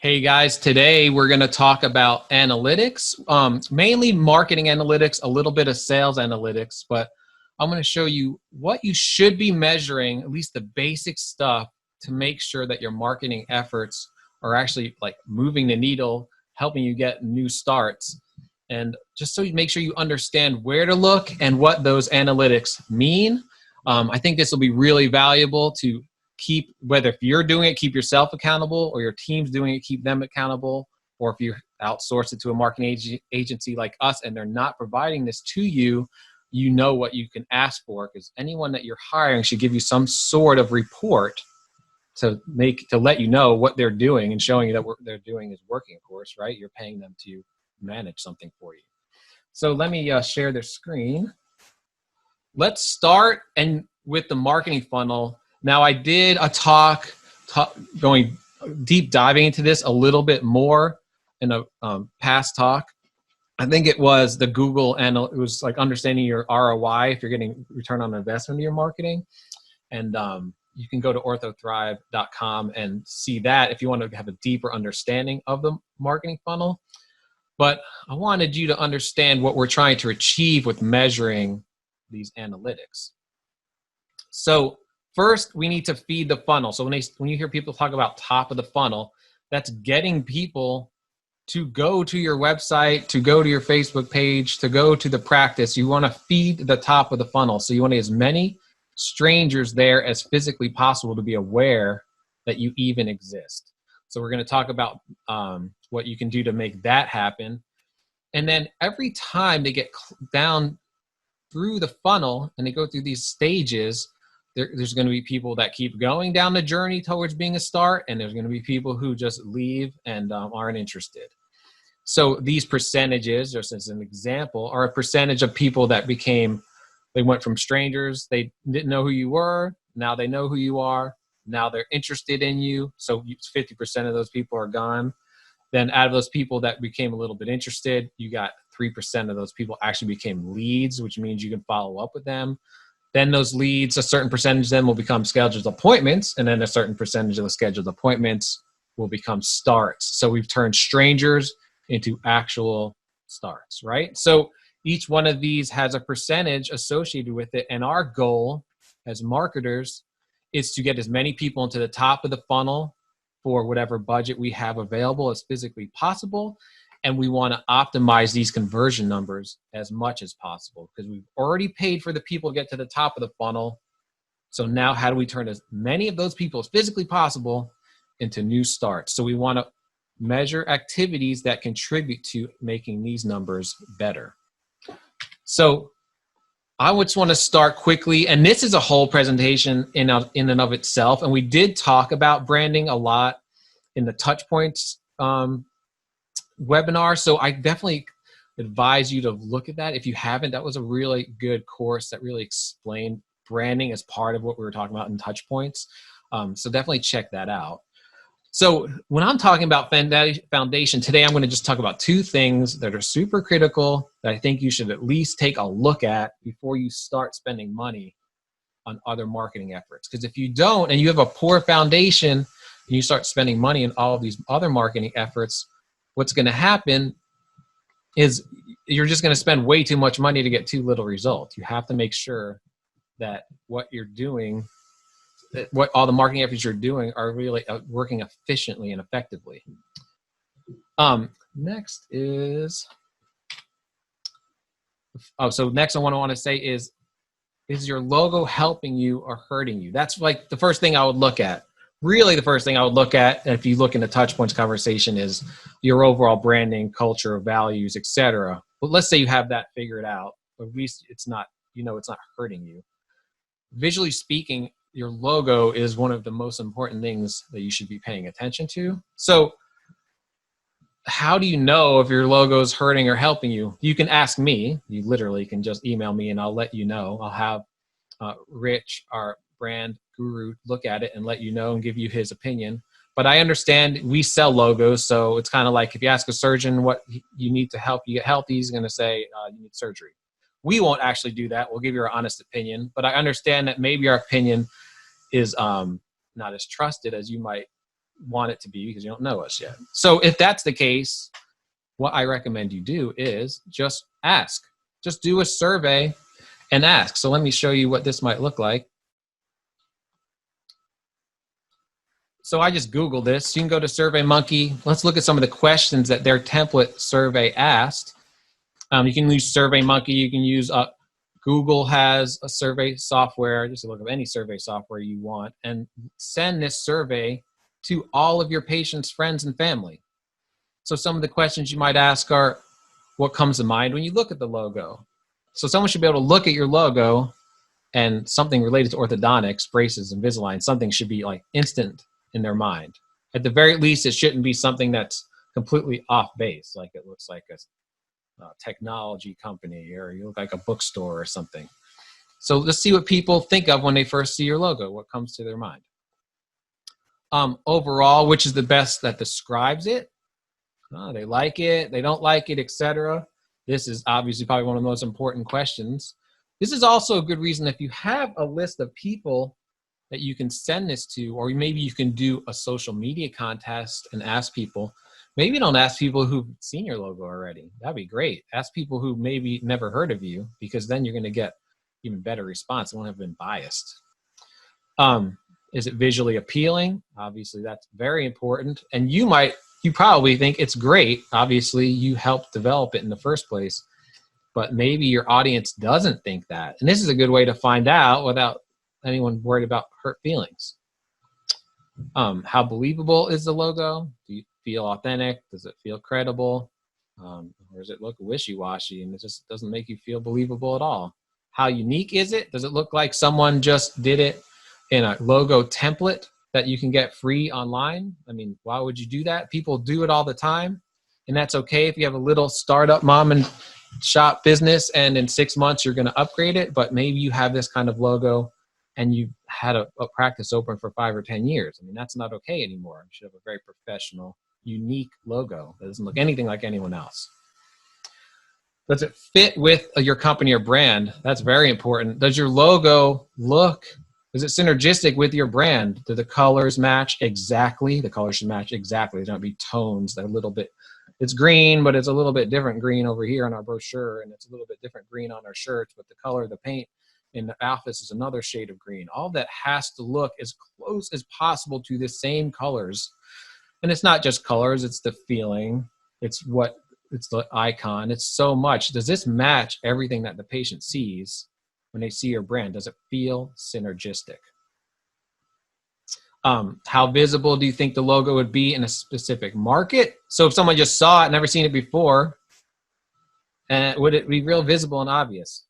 Hey guys, today we're going to talk about analytics, mainly marketing analytics, a little bit of sales analytics, but I'm going to show you what you should be measuring, at least the basic stuff, to make sure that your marketing efforts are actually like moving the needle, helping you get new starts, and just so you make sure you understand where to look and what those analytics mean. I think this will be really valuable to keep, whether if you're doing it, keep yourself accountable, or your team's doing it, keep them accountable, or if you outsource it to a marketing agency like us and they're not providing this to you, you know what you can ask for, because anyone that you're hiring should give you some sort of report to let you know what they're doing and showing you that what they're doing is working. Of course, right? You're paying them to manage something for you. So let me share their screen. Let's start with the marketing funnel. Now, I did a talk going deep diving into this a little bit more in a past talk. I think it was the Google, and it was like understanding your ROI if you're getting return on investment in your marketing. And you can go to orthothrive.com and see that if you want to have a deeper understanding of the marketing funnel. But I wanted you to understand what we're trying to achieve with measuring these analytics. So first, we need to feed the funnel. So when you hear people talk about top of the funnel, that's getting people to go to your website, to go to your Facebook page, to go to the practice. You want to feed the top of the funnel. So you want as many strangers there as physically possible to be aware that you even exist. So we're going to talk about what you can do to make that happen. And then every time they get down through the funnel and they go through these stages, there's going to be people that keep going down the journey towards being a start, and there's going to be people who just leave and aren't interested. So these percentages, just as an example, are a percentage of people that they went from strangers, they didn't know who you were, now they know who you are, now they're interested in you, so 50% of those people are gone. Then out of those people that became a little bit interested, you got 3% of those people actually became leads, which means you can follow up with them. Then those leads, a certain percentage of them will become scheduled appointments, and then a certain percentage of the scheduled appointments will become starts. So we've turned strangers into actual starts, right? So each one of these has a percentage associated with it, and our goal as marketers is to get as many people into the top of the funnel for whatever budget we have available as physically possible. And we want to optimize these conversion numbers as much as possible because we've already paid for the people to get to the top of the funnel. So now how do we turn as many of those people as physically possible into new starts? So we want to measure activities that contribute to making these numbers better. So I just want to start quickly, and this is a whole presentation in and of itself. And we did talk about branding a lot in the touch points webinar. So I definitely advise you to look at that. If you haven't, that was a really good course that really explained branding as part of what we were talking about in touch points. So definitely check that out. So when I'm talking about foundation, today I'm going to just talk about two things that are super critical that I think you should at least take a look at before you start spending money on other marketing efforts. Because if you don't, and you have a poor foundation, and you start spending money on all of these other marketing efforts, what's going to happen is you're just going to spend way too much money to get too little results. You have to make sure that what you're doing, what all the marketing efforts you're doing are really working efficiently and effectively. Next is, so next I want to say is your logo helping you or hurting you? That's like the first thing I would look at. Really the first thing I would look at, if you look in the touch points conversation, is your overall branding, culture, values, etc. But let's say you have that figured out, or at least it's not, it's not hurting you. Visually speaking, your logo is one of the most important things that you should be paying attention to. So how do you know if your logo is hurting or helping you? You can ask me. You literally can just email me and I'll let you know. I'll have Rich, our brand guru, look at it and let you know and give you his opinion. But I understand we sell logos, so it's kind of like if you ask a surgeon what you need to help you get healthy, he's going to say you need surgery. We won't actually do that. We'll give you our honest opinion, but I understand that maybe our opinion is not as trusted as you might want it to be because you don't know us yet. So if that's the case, what I recommend you do is just ask. Just do a survey and ask. So let me show you what this might look like. So I just Googled this. You can go to SurveyMonkey. Let's look at some of the questions that their template survey asked. You can use SurveyMonkey. You can use Google has a survey software. Just look up any survey software you want and send this survey to all of your patients, friends, and family. So some of the questions you might ask are, what comes to mind when you look at the logo? So someone should be able to look at your logo and something related to orthodontics, braces, Invisalign, something should be like instant in their mind. At the very least, it shouldn't be something that's completely off base, like it looks like a technology company, or you look like a bookstore or something. So let's see what people think of when they first see your logo, what comes to their mind. Overall, which is the best that describes it? They like it, they don't like it, etc. This is obviously probably one of the most important questions. This is also a good reason if you have a list of people that you can send this to, or maybe you can do a social media contest and ask people. Maybe don't ask people who've seen your logo already. That'd be great. Ask people who maybe never heard of you, because then you're going to get even better response. It won't have been biased. Is it visually appealing? Obviously, that's very important. And you probably think it's great. Obviously, you helped develop it in the first place, but maybe your audience doesn't think that. And this is a good way to find out without anyone worried about hurt feelings. How believable is the logo? Do you feel authentic? Does it feel credible? Or does it look wishy-washy and it just doesn't make you feel believable at all? How unique is it? Does it look like someone just did it in a logo template that you can get free online? I mean, why would you do that? People do it all the time, and that's okay if you have a little startup mom and shop business and in 6 months you're going to upgrade it, but maybe you have this kind of logo and you had a practice open for 5 or 10 years. I mean, that's not okay anymore. You should have a very professional, unique logo that doesn't look anything like anyone else. Does it fit with your company or brand? That's very important. Does your logo is it synergistic with your brand? Do the colors match exactly? The colors should match exactly. There don't be tones that are a little bit, it's green, but it's a little bit different green over here on our brochure, and it's a little bit different green on our shirts, but the color of the paint in the office is another shade of green. All that has to look as close as possible to the same colors. And it's not just colors, it's the feeling, it's the icon, it's so much. Does this match everything that the patient sees when they see your brand? Does it feel synergistic? How visible do you think the logo would be in a specific market? So if someone just saw it, never seen it before, would it be real visible and obvious?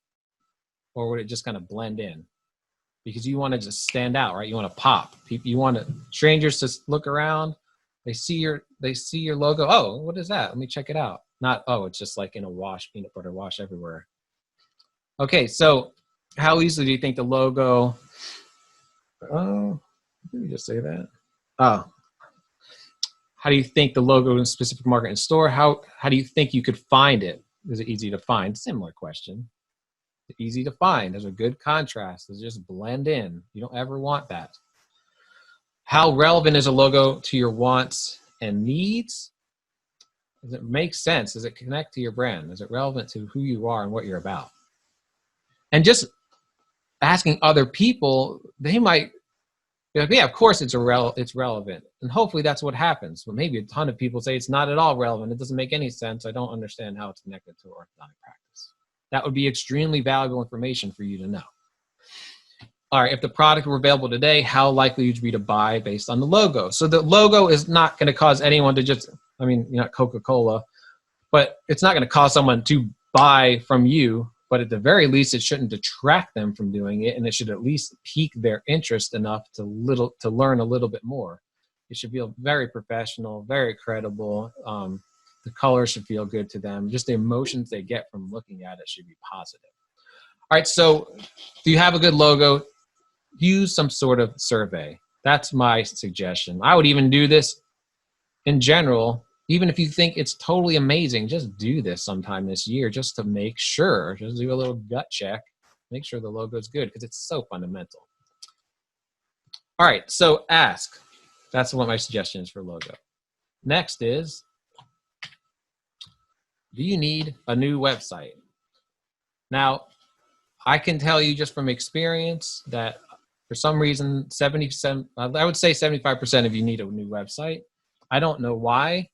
Or would it just kind of blend in? Because you want to just stand out, right? You want to pop. You want strangers to look around. They see your logo. Oh, what is that? Let me check it out. Not, oh, it's just like in a wash, peanut butter wash everywhere. Okay, so how easily do you think the logo, let me just say that. Oh, how do you think the logo in a specific market and store, how do you think you could find it? Is it easy to find? Similar question. Easy to find. There's a good contrast. Does it just blend in? You don't ever want that. How relevant is a logo to your wants and needs? Does it make sense? Does it connect to your brand? Is it relevant to who you are and what you're about? And just asking other people, they might be like, yeah, of course it's relevant. And hopefully that's what happens. But maybe a ton of people say it's not at all relevant. It doesn't make any sense. I don't understand how it's connected to orthodontic practice. That would be extremely valuable information for you to know. All right, if the product were available today, how likely would you be to buy based on the logo? So the logo is not going to cause anyone to just, I mean, you're not Coca-Cola, but it's not going to cause someone to buy from you. But at the very least, it shouldn't detract them from doing it, and it should at least pique their interest enough to learn a little bit more. It should feel very professional, very credible. The color should feel good to them. Just the emotions they get from looking at it should be positive. All right, so do you have a good logo? Use some sort of survey. That's my suggestion. I would even do this in general. Even if you think it's totally amazing, just do this sometime this year just to make sure. Just do a little gut check. Make sure the logo is good because it's so fundamental. All right, so ask. That's what my suggestion is for logo. Next is, do you need a new website? Now, I can tell you just from experience that for some reason, 77, I would say 75% of you need a new website. I don't know why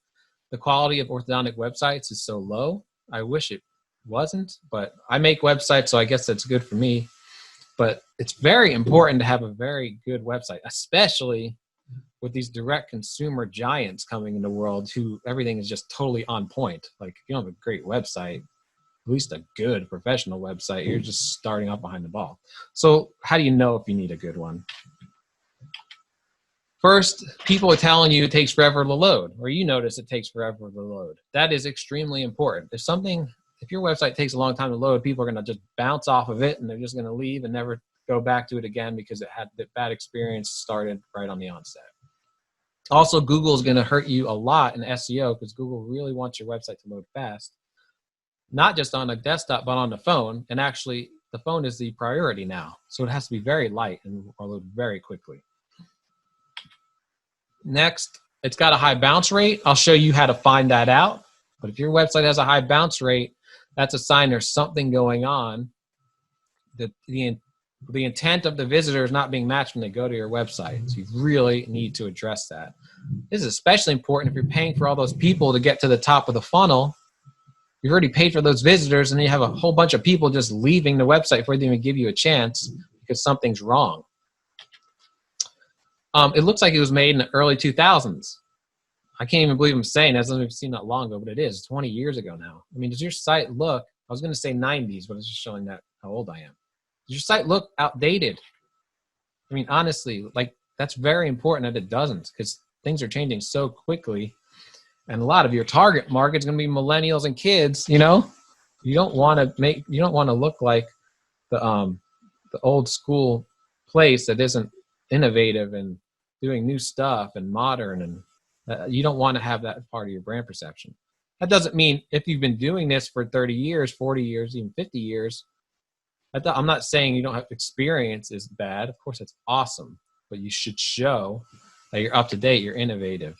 the quality of orthodontic websites is so low. I wish it wasn't, but I make websites, so I guess that's good for me. But it's very important to have a very good website, especially with these direct consumer giants coming in the world who everything is just totally on point. Like, if you don't have a great website, at least a good professional website, you're just starting off behind the ball. So how do you know if you need a good one? First, people are telling you it takes forever to load, or you notice it takes forever to load. That is extremely important. If your website takes a long time to load, people are going to just bounce off of it and they're just going to leave and never go back to it again because it had the bad experience started right on the onset. Also, Google is going to hurt you a lot in SEO because Google really wants your website to load fast, not just on a desktop, but on the phone. And actually, the phone is the priority now. So it has to be very light and load very quickly. Next, it's got a high bounce rate. I'll show you how to find that out. But if your website has a high bounce rate, that's a sign there's something going on. The intent of the visitor is not being matched when they go to your website. So you really need to address that. This is especially important if you're paying for all those people to get to the top of the funnel. You've already paid for those visitors, and you have a whole bunch of people just leaving the website before they even give you a chance because something's wrong. It looks like it was made in the early 2000s. I can't even believe I'm saying that. It doesn't even seem that long ago, but it is 20 years ago now. I mean, does your site look, I was going to say 90s, but it's just showing that how old I am. Does your site look outdated? I mean, honestly, like, that's very important that it doesn't, because things are changing so quickly. And a lot of your target market is going to be millennials and kids, you know? You don't want to look like the old school place that isn't innovative and doing new stuff and modern, and you don't want to have that part of your brand perception. That doesn't mean if you've been doing this for 30 years, 40 years, even 50 years, I'm not saying you don't have experience is bad. Of course, it's awesome, but you should show that you're up to date, you're innovative.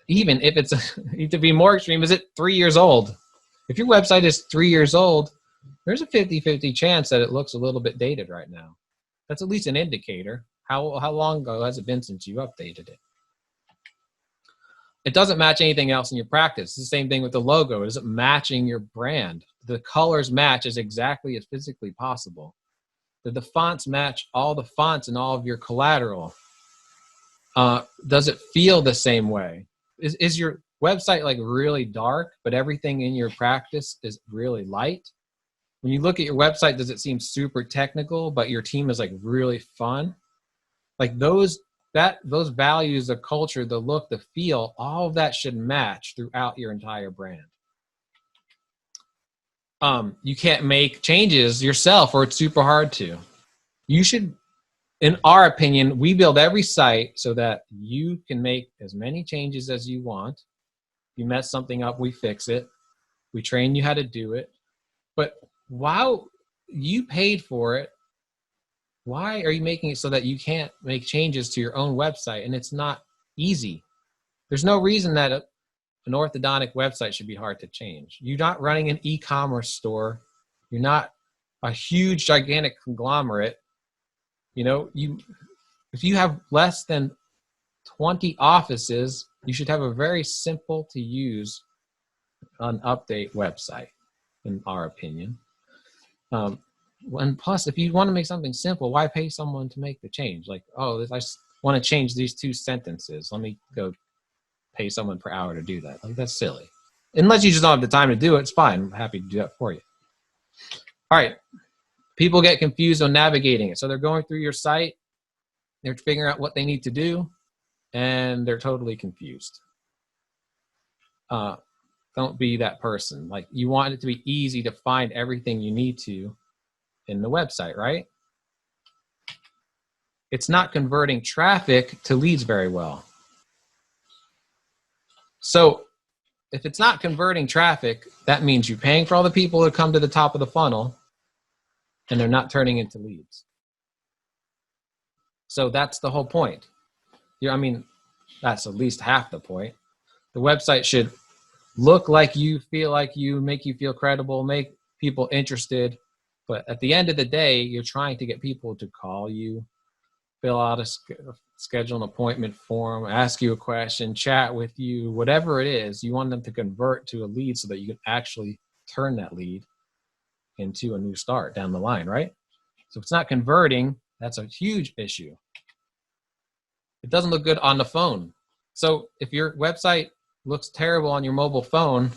Even if it's, to be more extreme, is it 3 years old? If your website is 3 years old, there's a 50-50 chance that it looks a little bit dated right now. That's at least an indicator. How long ago has it been since you updated it? It doesn't match anything else in your practice. It's the same thing with the logo. It isn't matching your brand. The colors match as exactly as physically possible. The fonts match all the fonts and all of your collateral. Does it feel the same way? Is your website like really dark, but everything in your practice is really light? When you look at your website, does it seem super technical, but your team is like really fun? Like those values, the culture, the look, the feel, all of that should match throughout your entire brand. You can't make changes yourself, or it's super hard to. You should, in our opinion, we build every site so that you can make as many changes as you want. If you mess something up, we fix it. We train you how to do it. But while you paid for it, why are you making it so that you can't make changes to your own website? And it's not easy. There's no reason that an orthodontic website should be hard to change. You're not running an e-commerce store. You're not a huge, gigantic conglomerate. You know, if you have less than 20 offices, you should have a very simple to use an update website, in our opinion. And plus, if you want to make something simple, why pay someone to make the change? Like, oh, I just want to change these 2 sentences. Let me go pay someone per hour to do that. Like, that's silly. Unless you just don't have the time to do it, it's fine. I'm happy to do that for you. All right. People get confused on navigating it. So they're going through your site, they're figuring out what they need to do, and they're totally confused. Don't be that person. Like, you want it to be easy to find everything you need to in the website, right? It's not converting traffic to leads very well. So if it's not converting traffic, that means you're paying for all the people that come to the top of the funnel and they're not turning into leads. So that's the whole point. I mean, that's at least half the point. The website should look like you, feel like you, make you feel credible, make people interested. But at the end of the day, you're trying to get people to call you, fill out schedule an appointment form, ask you a question, chat with you, whatever it is. You want them to convert to a lead so that you can actually turn that lead into a new start down the line, right? So if it's not converting, that's a huge issue. It doesn't look good on the phone. So if your website looks terrible on your mobile phone,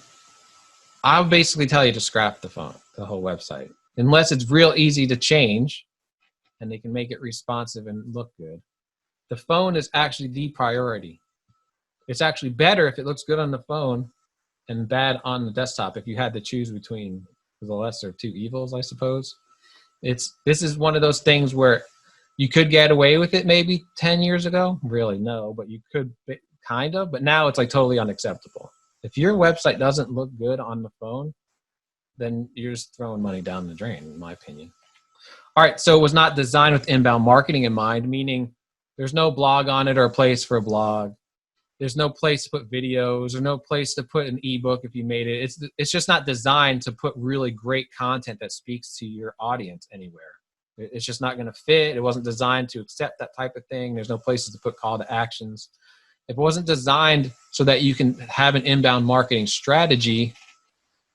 I'll basically tell you to scrap the phone, the whole website, unless it's real easy to change and they can make it responsive and look good. The phone is actually the priority. It's actually better if it looks good on the phone and bad on the desktop if you had to choose between the lesser of two evils, I suppose. This is one of those things where you could get away with it maybe 10 years ago. Really, no, but you could kind of. But now it's like totally unacceptable. If your website doesn't look good on the phone, then you're just throwing money down the drain, in my opinion. All right, so it was not designed with inbound marketing in mind, meaning there's no blog on it or a place for a blog. There's no place to put videos or no place to put an ebook if you made it. It's just not designed to put really great content that speaks to your audience anywhere. It's just not going to fit. It wasn't designed to accept that type of thing. There's no places to put call to actions. If it wasn't designed so that you can have an inbound marketing strategy,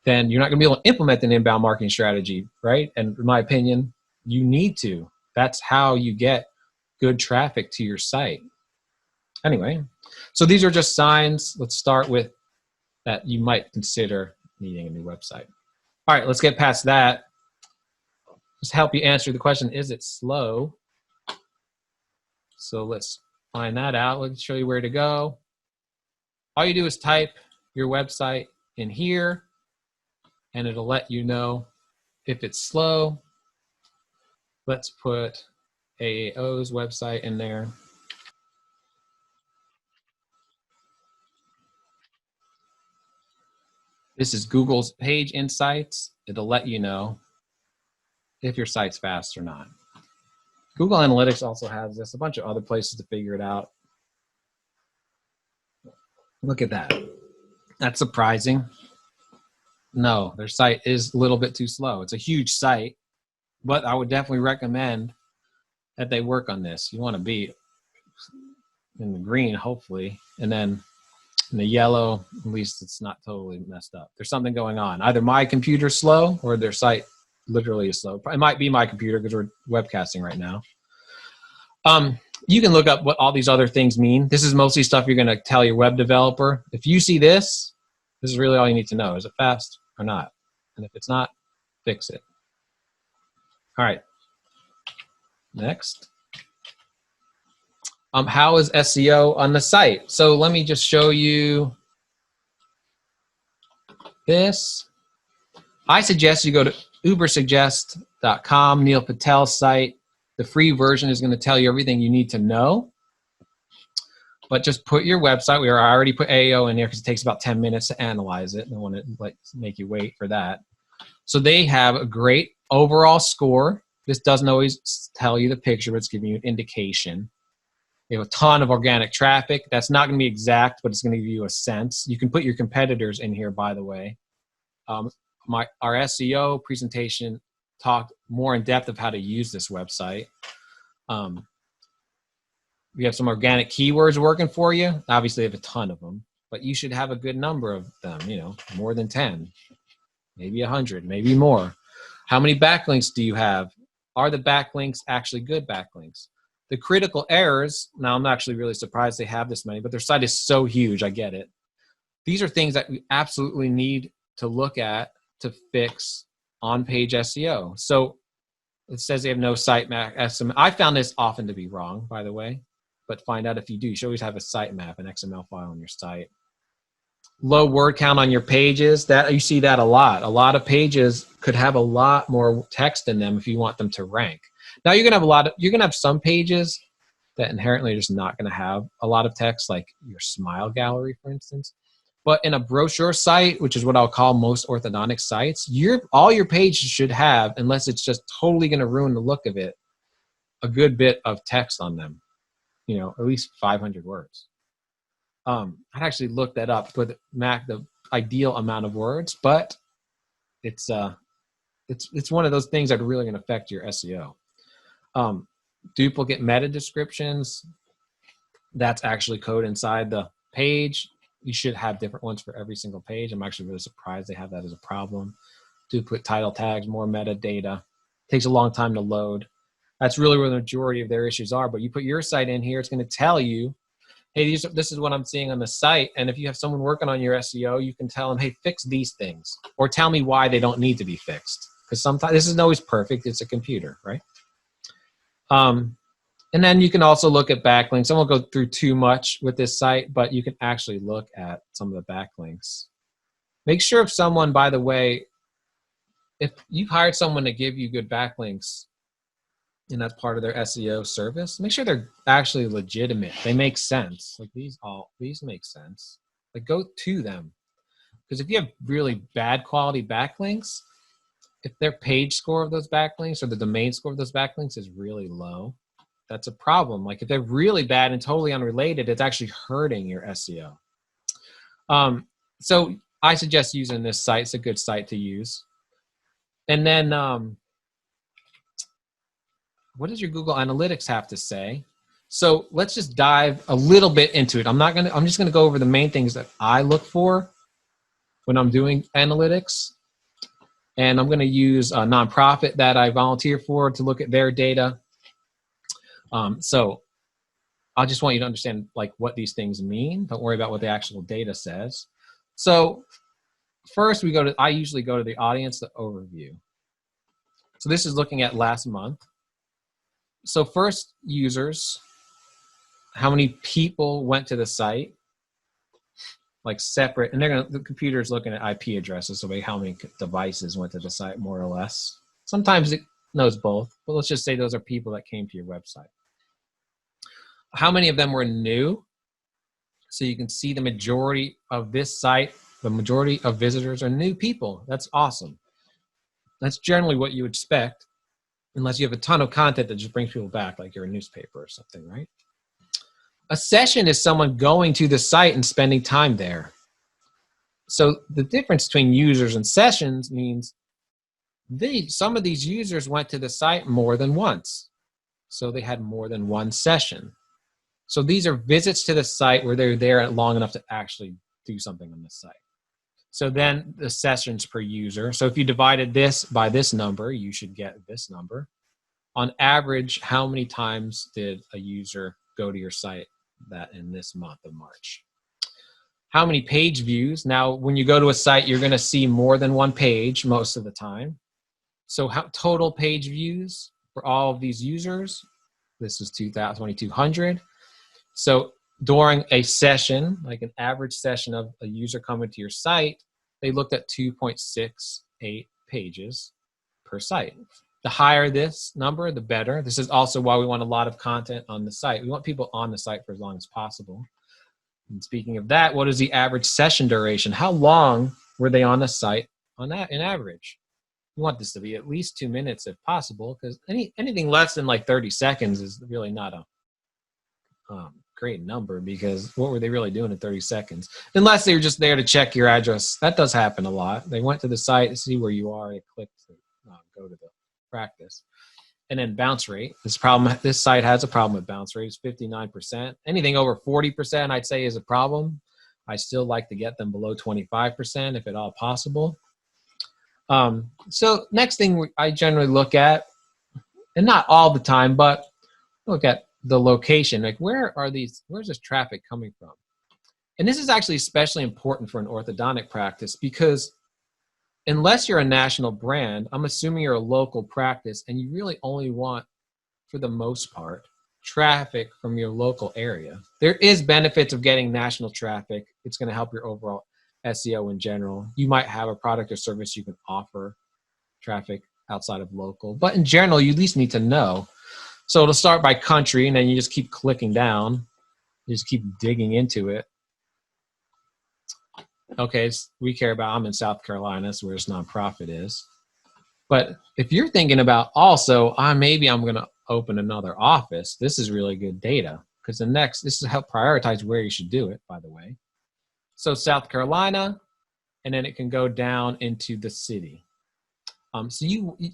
then you're not going to be able to implement an inbound marketing strategy, right? And in my opinion, you need to. That's how you get good traffic to your site. Anyway, so these are just signs. Let's start with that you might consider needing a new website. All right, let's get past that. Just help you answer the question, is it slow? So let's find that out. Let's show you where to go. All you do is type your website in here, and it'll let you know if it's slow. Let's put AAO's website in there. This is Google's Page Insights. It'll let you know if your site's fast or not. Google Analytics also has this, a bunch of other places to figure it out. Look at that. That's surprising. No, their site is a little bit too slow. It's a huge site, but I would definitely recommend that they work on this. You want to be in the green, hopefully, and then in the yellow, at least it's not totally messed up. There's something going on. Either my computer's slow or their site literally is slow. It might be my computer because we're webcasting right now. You can look up what all these other things mean. This is mostly stuff you're going to tell your web developer. If you see this, this is really all you need to know. Is it fast or not? And if it's not, fix it. All right. Next. How is SEO on the site? So let me just show you this. I suggest you go to ubersuggest.com, Neil Patel's site. The free version is going to tell you everything you need to know. But just put your website. I already put AO in there because it takes about 10 minutes to analyze it. I don't want to make you wait for that. So they have a great overall score. This doesn't always tell you the picture, but it's giving you an indication. They have a ton of organic traffic. That's not going to be exact, but it's going to give you a sense. You can put your competitors in here, by the way. Our SEO presentation talked more in depth of how to use this website. We have some organic keywords working for you. Obviously, they have a ton of them, but you should have a good number of them, more than 10, maybe 100, maybe more. How many backlinks do you have? Are the backlinks actually good backlinks? The critical errors, now I'm actually really surprised they have this many, but their site is so huge, I get it. These are things that we absolutely need to look at to fix on-page SEO. So it says they have no sitemap XML. I found this often to be wrong, by the way, but find out if you do. You should always have a sitemap, an XML file on your site. Low word count on your pages, that you see that a lot. A lot of pages could have a lot more text in them if you want them to rank. Now you're gonna have some pages that inherently are just not gonna have a lot of text, like your smile gallery, for instance. But in a brochure site, which is what I'll call most orthodontic sites, all your pages should have, unless it's just totally gonna ruin the look of it, a good bit of text on them. you know, at least 500 words. I'd actually look that up, put the ideal amount of words, but it's one of those things that are really going to affect your SEO. Duplicate meta descriptions, that's actually code inside the page. You should have different ones for every single page. I'm actually really surprised they have that as a problem. Duplicate title tags, more metadata. Takes a long time to load. That's really where the majority of their issues are. But you put your site in here, it's going to tell you, hey, this is what I'm seeing on the site. And if you have someone working on your SEO, you can tell them, hey, fix these things. Or tell me why they don't need to be fixed. Because sometimes this isn't always perfect. It's a computer, right? And then you can also look at backlinks. I won't go through too much with this site, but you can actually look at some of the backlinks. Make sure if someone, by the way, if you've hired someone to give you good backlinks, and that's part of their SEO service, make sure they're actually legitimate. They make sense. Like these make sense. Like go to them. Because if you have really bad quality backlinks, if their page score of those backlinks or the domain score of those backlinks is really low, that's a problem. Like if they're really bad and totally unrelated, it's actually hurting your SEO. So I suggest using this site. It's a good site to use. And then what does your Google Analytics have to say? So let's just dive a little bit into it. I'm just gonna go over the main things that I look for when I'm doing analytics. And I'm gonna use a nonprofit that I volunteer for to look at their data. So I just want you to understand like what these things mean. Don't worry about what the actual data says. So first I usually go to the audience, the overview. So this is looking at last month. So first, users, how many people went to the site, like separate, and the computer's looking at IP addresses, so how many devices went to the site, more or less. Sometimes it knows both, but let's just say those are people that came to your website. How many of them were new? So you can see the majority of this site, the majority of visitors are new people. That's awesome. That's generally what you would expect, unless you have a ton of content that just brings people back, like you're a newspaper or something, right? A session is someone going to the site and spending time there. So the difference between users and sessions means some of these users went to the site more than once. So they had more than one session. So these are visits to the site where they're there long enough to actually do something on the site. So then the sessions per user. So if you divided this by this number, you should get this number. On average, how many times did a user go to your site that in this month of March? How many page views? Now, when you go to a site, you're going to see more than one page most of the time. So total page views for all of these users, this is 2,200. So during a session, like an average session of a user coming to your site, they looked at 2.68 pages per site. The higher this number, the better. This is also why we want a lot of content on the site. We want people on the site for as long as possible. And speaking of that, what is the average session duration? How long were they on the site on that in average? We want this to be at least 2 minutes if possible, because anything less than like 30 seconds is really not a great number, because what were they really doing in 30 seconds? Unless they were just there to check your address. That does happen a lot. They went to the site to see where you are. They clicked to go to the practice. And then bounce rate. This site has a problem with bounce rate. It's 59%. Anything over 40%, I'd say, is a problem. I still like to get them below 25% if at all possible. So next thing I generally look at, and not all the time, but look at the location. Like where's this traffic coming from? And this is actually especially important for an orthodontic practice, because unless you're a national brand, I'm assuming you're a local practice and you really only want, for the most part, traffic from your local area. There is benefits of getting national traffic. It's going to help your overall SEO in general. You might have a product or service you can offer traffic outside of local, but in general, you at least need to know. So it'll start by country, and then you just keep clicking down. You just keep digging into it. Okay, I'm in South Carolina, that's where this nonprofit is. But if you're thinking about also, maybe I'm going to open another office, this is really good data, because this is help prioritize where you should do it, by the way. So South Carolina, and then it can go down into the city.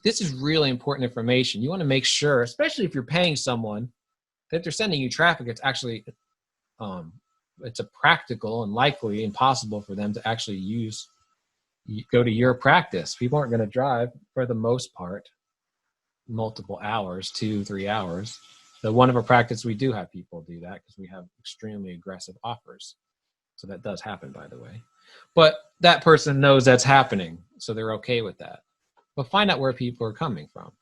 This is really important information. You want to make sure, especially if you're paying someone, that they're sending you traffic. It's actually, it's a practical and likely impossible for them to actually go to your practice. People aren't going to drive, for the most part, multiple hours, 2-3 hours. The one of our practice, we do have people do that because we have extremely aggressive offers. So that does happen, by the way. But that person knows that's happening, so they're okay with that. But find out where people are coming from.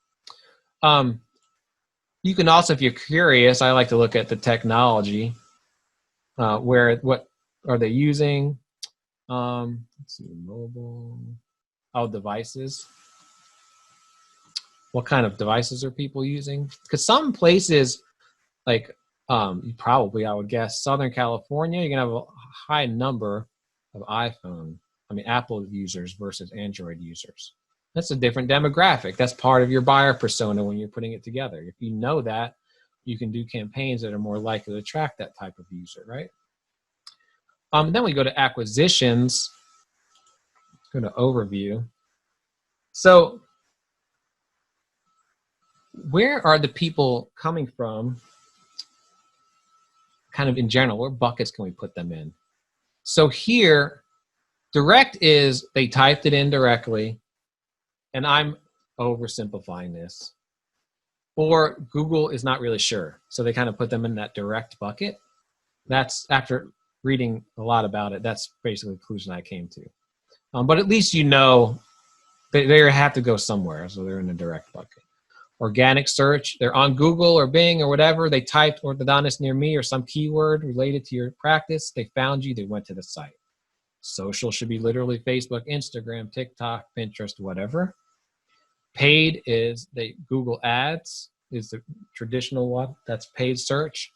You can also, if you're curious, I like to look at the technology. What are they using? Let's see, mobile. Oh, devices. What kind of devices are people using? Because some places, like I would guess, Southern California, you're gonna have a high number of Apple users versus Android users. That's a different demographic. That's part of your buyer persona when you're putting it together. If you know that, you can do campaigns that are more likely to attract that type of user, right? Then we go to acquisitions, go to overview. So where are the people coming from, kind of in general? Where buckets can we put them in? So here, direct is they typed it in directly, and I'm oversimplifying this. Or Google is not really sure, so they kind of put them in that direct bucket. That's, after reading a lot about it, that's basically the conclusion I came to. But at least you know they have to go somewhere, so they're in the direct bucket. Organic search, they're on Google or Bing or whatever. They typed orthodontist near me or some keyword related to your practice. They found you, they went to the site. Social should be literally Facebook, Instagram, TikTok, Pinterest, whatever. Paid is Google Ads is the traditional one. That's paid search.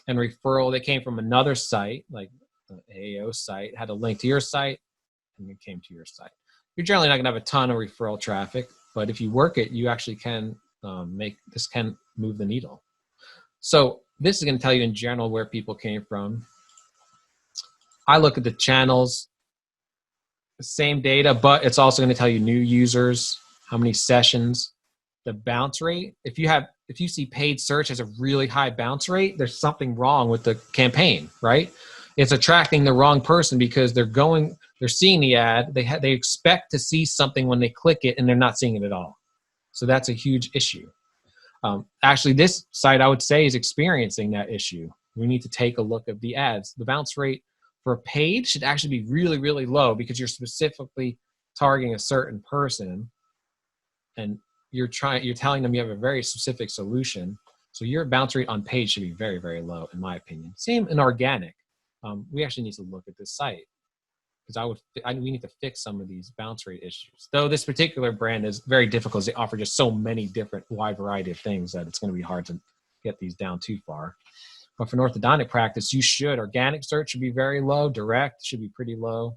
And referral, they came from another site, like the AO site, had a link to your site, and it came to your site. You're generally not going to have a ton of referral traffic, but if you work it, you actually can this can move the needle. So this is going to tell you in general where people came from. I look at the channels, the same data, but it's also going to tell you new users, how many sessions, the bounce rate. If you see paid search has a really high bounce rate, there's something wrong with the campaign, right? It's attracting the wrong person because they're seeing the ad, they expect to see something when they click it, and they're not seeing it at all. So that's a huge issue. Actually, this site, I would say, is experiencing that issue. We need to take a look at the ads. The bounce rate for a paid should actually be really, really low because you're specifically targeting a certain person, and you're telling them you have a very specific solution. So your bounce rate on paid should be very, very low, in my opinion. Same in organic. We actually need to look at this site because we need to fix some of these bounce rate issues. Though this particular brand is very difficult, they offer just so many different wide variety of things that it's going to be hard to get these down too far. But for an orthodontic practice, organic search should be very low, direct should be pretty low.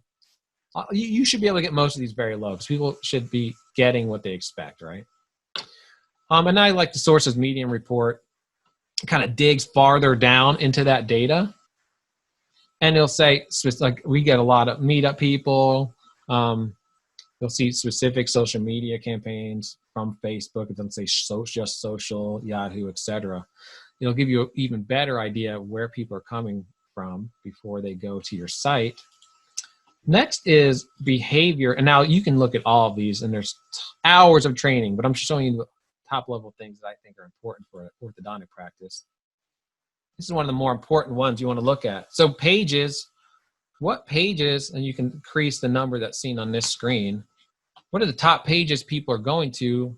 You should be able to get most of these very low because people should be getting what they expect, right? And I like the sources medium report. It kind of digs farther down into that data. And it'll say, like, we get a lot of meetup people. You'll see specific social media campaigns from Facebook. It doesn't say just social, Yahoo, etc. It'll give you an even better idea of where people are coming from before they go to your site. Next is behavior. And now you can look at all of these, and there's hours of training, but I'm showing you the top level things that I think are important for an orthodontic practice. This is one of the more important ones you want to look at. So pages, what pages, and you can increase the number that's seen on this screen. What are the top pages people are going to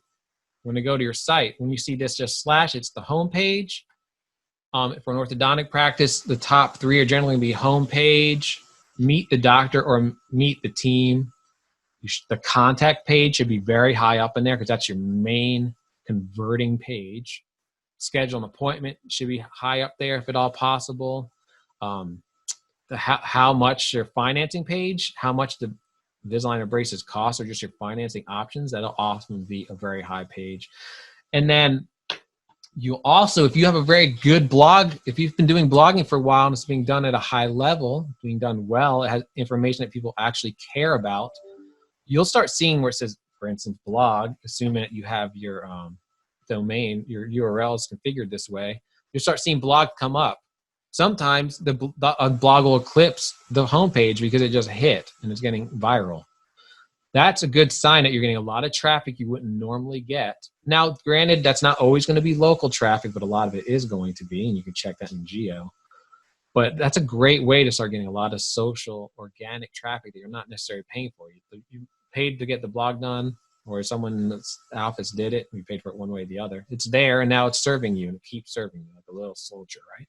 when they go to your site? When you see this just slash, it's the home page. For an orthodontic practice, the top 3 are generally going to be home page, meet the doctor, or meet the team. The contact page should be very high up in there because that's your main converting page. Schedule an appointment should be high up there if at all possible. How much your financing page, how much the Invisalign or braces cost, or just your financing options, that'll often be a very high page. And then You also, if you have a very good blog, if you've been doing blogging for a while and it's being done at a high level, being done well, it has information that people actually care about, you'll start seeing where it says, for instance, blog, assuming that you have your domain, your URL is configured this way, you'll start seeing blog come up. Sometimes a blog will eclipse the homepage because it just hit and it's getting viral. That's a good sign that you're getting a lot of traffic you wouldn't normally get. Now, granted, that's not always going to be local traffic, but a lot of it is going to be, and you can check that in geo. But that's a great way to start getting a lot of social, organic traffic that you're not necessarily paying for. You paid to get the blog done, or someone in the office did it, and you paid for it one way or the other. It's there, and now it's serving you, and it keeps serving you like a little soldier, right?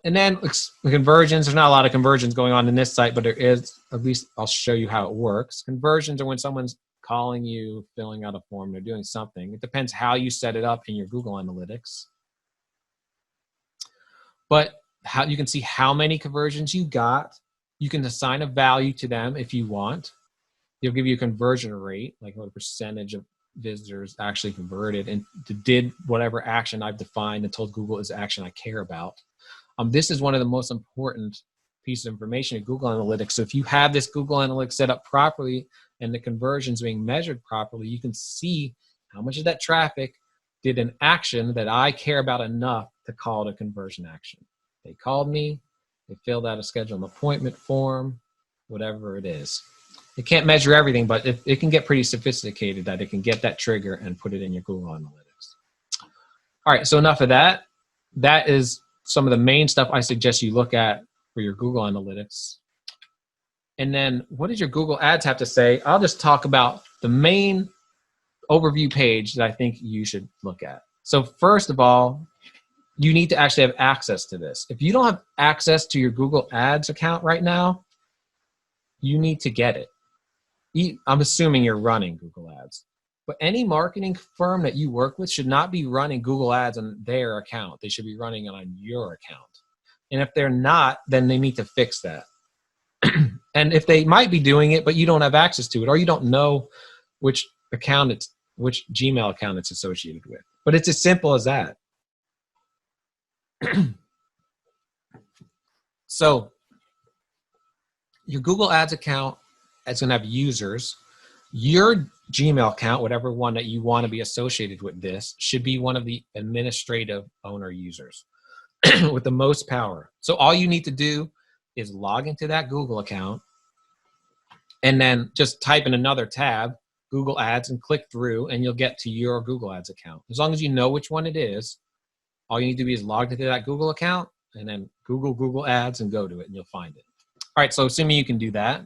And then conversions, there's not a lot of conversions going on in this site, but there is, at least I'll show you how it works. Conversions are when someone's calling you, filling out a form, they're doing something. It depends how you set it up in your Google Analytics. But how you can see how many conversions you got. You can assign a value to them if you want. They'll give you a conversion rate, like what percentage of visitors actually converted and did whatever action I've defined and told Google is the action I care about. This is one of the most important pieces of information in Google Analytics. So if you have this Google Analytics set up properly and the conversions being measured properly, you can see how much of that traffic did an action that I care about enough to call it a conversion action. They called me, they filled out a schedule an appointment form, whatever it is. It can't measure everything, but it can get pretty sophisticated that it can get that trigger and put it in your Google Analytics. All right, so enough of that. That is some of the main stuff I suggest you look at for your Google Analytics. And then what does your Google Ads have to say? I'll just talk about the main overview page that I think you should look at. So first of all, you need to actually have access to this. If you don't have access to your Google Ads account right now, you need to get it. I'm assuming you're running Google Ads. But any marketing firm that you work with should not be running Google Ads on their account. They should be running it on your account. And if they're not, then they need to fix that. And if they might be doing it, but you don't have access to it, or you don't know which Gmail account it's associated with. But it's as simple as that. So your Google Ads account is going to have users. Your Gmail account, whatever one that you want to be associated with this, should be one of the administrative owner users with the most power. So all you need to do is log into that Google account and then just type in another tab, Google Ads, and click through, and you'll get to your Google Ads account. As long as you know which one it is, all you need to be is logged into that Google account and then Google Ads and go to it, and you'll find it. All right, so assuming you can do that,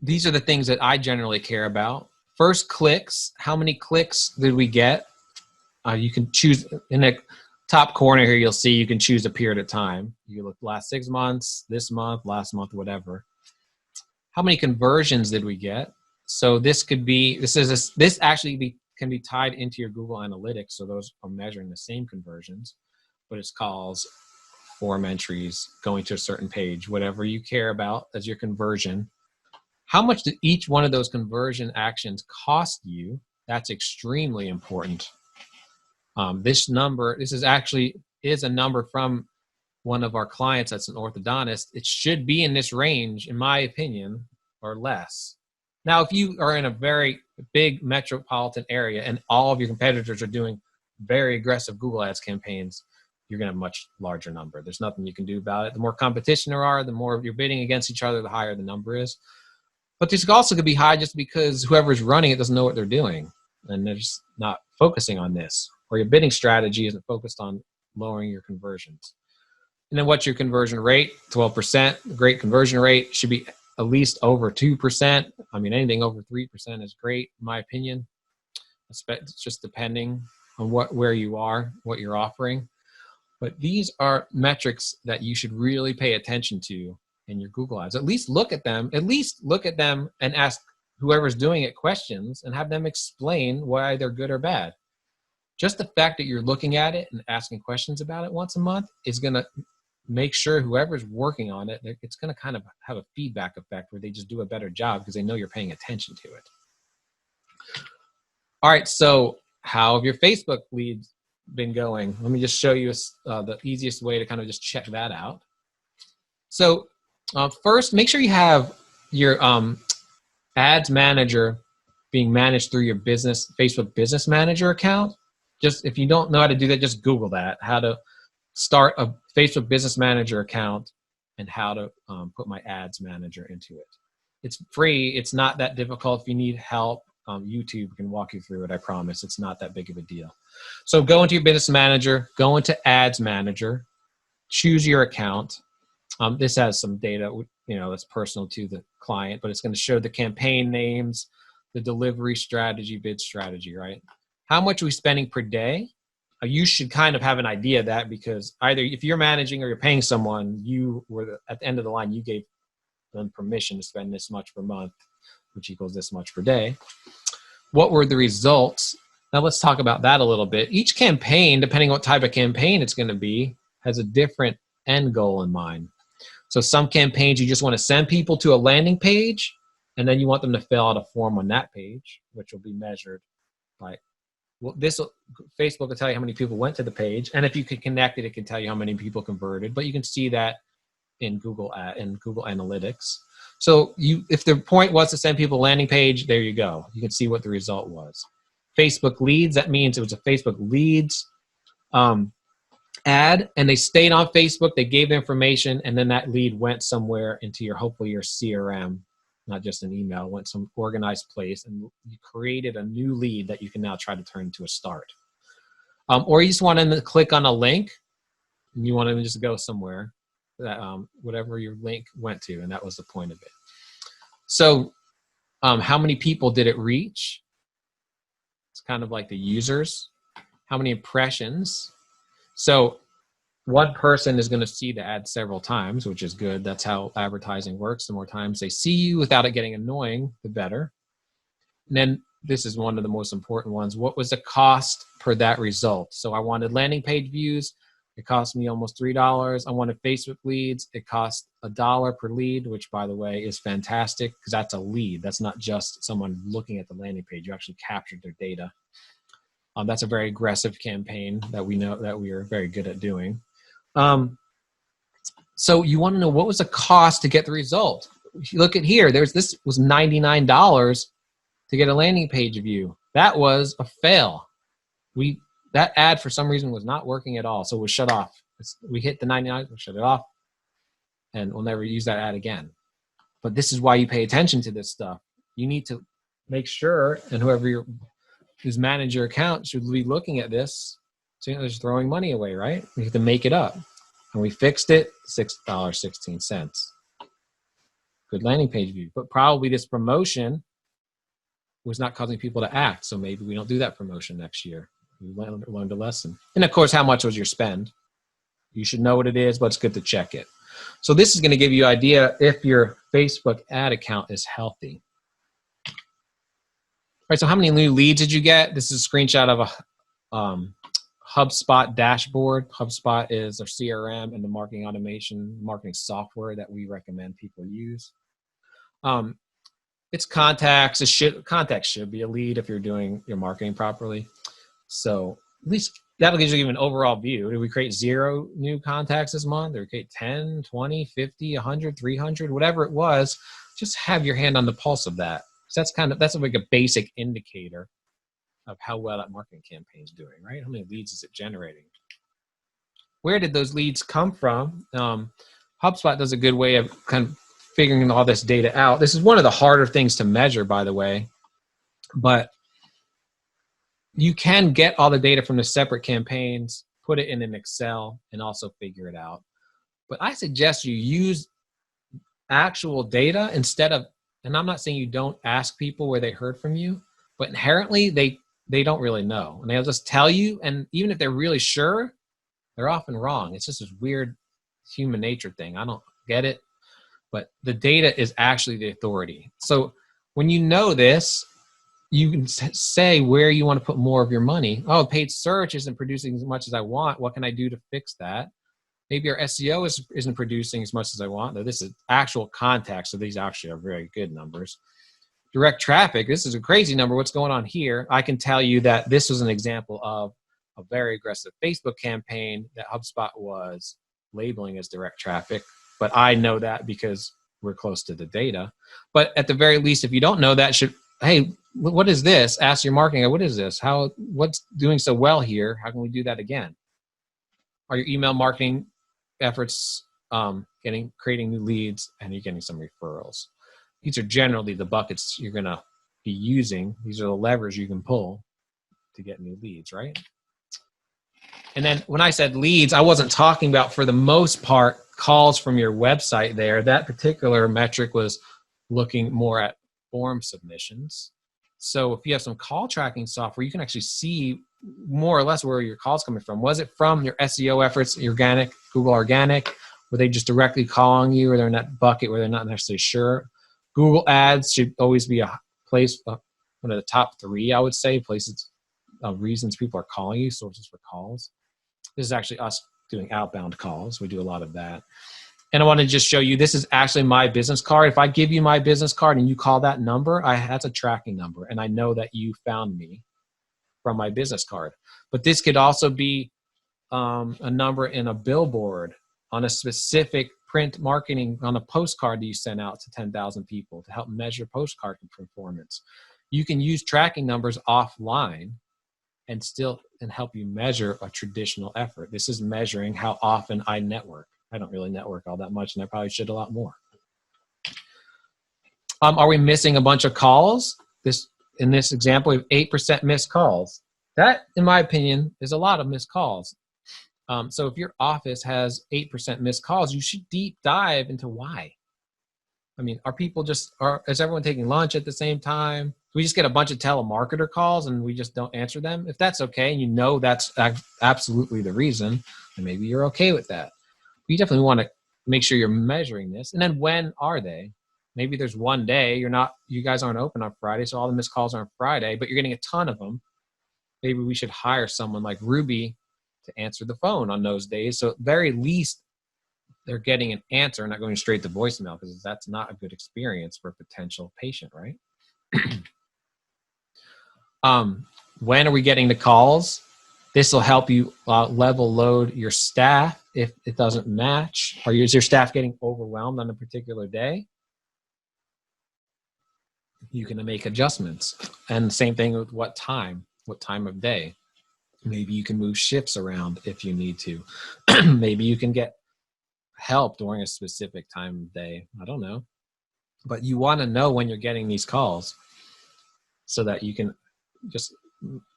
these are the things that I generally care about. First, clicks. How many clicks did we get? You can choose in the top corner here. You'll see you can choose a period of time. You can look last 6 months, this month, last month, whatever. How many conversions did we get? So this could be this actually can be tied into your Google Analytics. So those are measuring the same conversions, but it's calls, form entries, going to a certain page, whatever you care about as your conversion. How much did each one of those conversion actions cost you? That's extremely important. This is a number from one of our clients that's an orthodontist. It should be in this range, in my opinion, or less. Now, if you are in a very big metropolitan area and all of your competitors are doing very aggressive Google Ads campaigns, you're going to have a much larger number. There's nothing you can do about it. The more competition there are, the more you're bidding against each other, the higher the number is. But this also could be high just because whoever's running it doesn't know what they're doing and they're just not focusing on this, or your bidding strategy isn't focused on lowering your conversions. And then what's your conversion rate? 12%. Great conversion rate should be at least over 2%. I mean, anything over 3% is great, in my opinion. It's just depending on where you are, what you're offering. But these are metrics that you should really pay attention to in your Google Ads. At least look at them and ask whoever's doing it questions and have them explain why they're good or bad. Just the fact that you're looking at it and asking questions about it once a month is going to make sure whoever's working on it, it's going to kind of have a feedback effect where they just do a better job because they know you're paying attention to it. All right, so how have your Facebook leads been going? Let me just show you the easiest way to kind of just check that out. So first, make sure you have your ads manager being managed through your Facebook Business Manager account. Just if you don't know how to do that, just Google that, how to start a Facebook Business Manager account and how to put my ads manager into it. It's free. It's not that difficult. If you need help, YouTube can walk you through it. I promise. It's not that big of a deal. So go into your Business Manager, go into Ads Manager, choose your account. This has some data, that's personal to the client, but it's going to show the campaign names, the delivery strategy, bid strategy, right? How much are we spending per day? You should kind of have an idea of that, because either if you're managing or you're paying someone, you were at the end of the line, you gave them permission to spend this much per month, which equals this much per day. What were the results? Now let's talk about that a little bit. Each campaign, depending on what type of campaign it's going to be, has a different end goal in mind. So some campaigns, you just want to send people to a landing page, and then you want them to fill out a form on that page, which will be measured by, Facebook will tell you how many people went to the page, and if you can connect it, it can tell you how many people converted. But you can see that in Google Analytics. So if the point was to send people a landing page, there you go. You can see what the result was. Facebook leads, that means it was a Facebook leads ad, and they stayed on Facebook, they gave the information, and then that lead went somewhere into hopefully your CRM, not just an email, went some organized place, and you created a new lead that you can now try to turn into a start. Or you just want them to click on a link, and you want them to just go somewhere, that whatever your link went to, and that was the point of it. So how many people did it reach? It's kind of like the users. How many impressions? So one person is going to see the ad several times, which is good. That's how advertising works. The more times they see you without it getting annoying, the better. And then this is one of the most important ones. What was the cost per that result? So I wanted landing page views. It cost me almost $3. I wanted Facebook leads. It cost $1 per lead, which, by the way, is fantastic, because that's a lead. That's not just someone looking at the landing page. You actually captured their data. That's a very aggressive campaign that we know that we are very good at doing. So you want to know, what was the cost to get the result? If you look at here, this was $99 to get a landing page view. That was a fail. That ad for some reason was not working at all, so it was shut off. We hit the 99, we shut it off, and we'll never use that ad again. But this is why you pay attention to this stuff. You need to make sure, and who's managing your account should be looking at this. So they're just throwing money away, right? We have to make it up. And we fixed it, $6.16. Good landing page view. But probably this promotion was not causing people to act, so maybe we don't do that promotion next year. We learned a lesson. And of course, how much was your spend? You should know what it is, but it's good to check it. So this is going to give you an idea if your Facebook ad account is healthy. All right, so how many new leads did you get? This is a screenshot of a HubSpot dashboard. HubSpot is our CRM and the marketing automation, marketing software that we recommend people use. It's contacts. Contacts should be a lead if you're doing your marketing properly. So at least that'll give you an overall view. Did we create 0 new contacts this month? Did we create 10, 20, 50, 100, 300, whatever it was? Just have your hand on the pulse of that. So that's like a basic indicator of how well that marketing campaign is doing, right? How many leads is it generating? Where did those leads come from? HubSpot does a good way of kind of figuring all this data out. This is one of the harder things to measure, by the way, but you can get all the data from the separate campaigns, put it in an Excel, and also figure it out. But I suggest you use actual data instead of, and I'm not saying you don't ask people where they heard from you, but inherently they don't really know. And they'll just tell you, and even if they're really sure, they're often wrong. It's just this weird human nature thing. I don't get it, but the data is actually the authority. So when you know this, you can say where you want to put more of your money. Oh, paid search isn't producing as much as I want. What can I do to fix that? Maybe our SEO isn't producing as much as I want. Though this is actual contacts, so these actually are very good numbers. direct traffic, this is a crazy number. What's going on here? I can tell you that this was an example of a very aggressive Facebook campaign that HubSpot was labeling as direct traffic. But I know that because we're close to the data. But at the very least, if you don't know that, hey, what is this? Ask your marketing, what is this? What's doing so well here? How can we do that again? Are your email marketing efforts creating new leads, and you're getting some referrals? These are generally the buckets you're going to be using. These are the levers you can pull to get new leads, right? And then when I said leads, I wasn't talking about, for the most part, calls from your website there. That particular metric was looking more at form submissions. So if you have some call tracking software, you can actually see more or less where your call's coming from. Was it from your SEO efforts, organic, Google organic? Were they just directly calling you, or they're in that bucket where they're not necessarily sure? Google ads should always be a place, one of the top 3, I would say, places, reasons people are calling you, sources for calls. This is actually us doing outbound calls. We do a lot of that. And I want to just show you, this is actually my business card. If I give you my business card and you call that number, that's a tracking number, and I know that you found me from my business card. But this could also be a number in a billboard, on a specific print marketing, on a postcard that you send out to 10,000 people to help measure postcard performance. You can use tracking numbers offline and help you measure a traditional effort. This is measuring how often I network. I don't really network all that much, and I probably should a lot more. Are we missing a bunch of calls? In this example, we have 8% missed calls. That, in my opinion, is a lot of missed calls. So if your office has 8% missed calls, you should deep dive into why. I mean, is everyone taking lunch at the same time? Do we just get a bunch of telemarketer calls and we just don't answer them? If that's okay, and you know that's absolutely the reason, then maybe you're okay with that. But you definitely want to make sure you're measuring this. And then when are they? Maybe there's one day you guys aren't open on Friday, so all the missed calls are on Friday, but you're getting a ton of them. Maybe we should hire someone like Ruby to answer the phone on those days. So at very least, they're getting an answer, not going straight to voicemail, because that's not a good experience for a potential patient, right? When are we getting the calls? This will help you level load your staff if it doesn't match. Is your staff getting overwhelmed on a particular day? You can make adjustments. And same thing with what time of day. Maybe you can move shifts around if you need to. Maybe you can get help during a specific time of day. I don't know. But you want to know when you're getting these calls so that you can just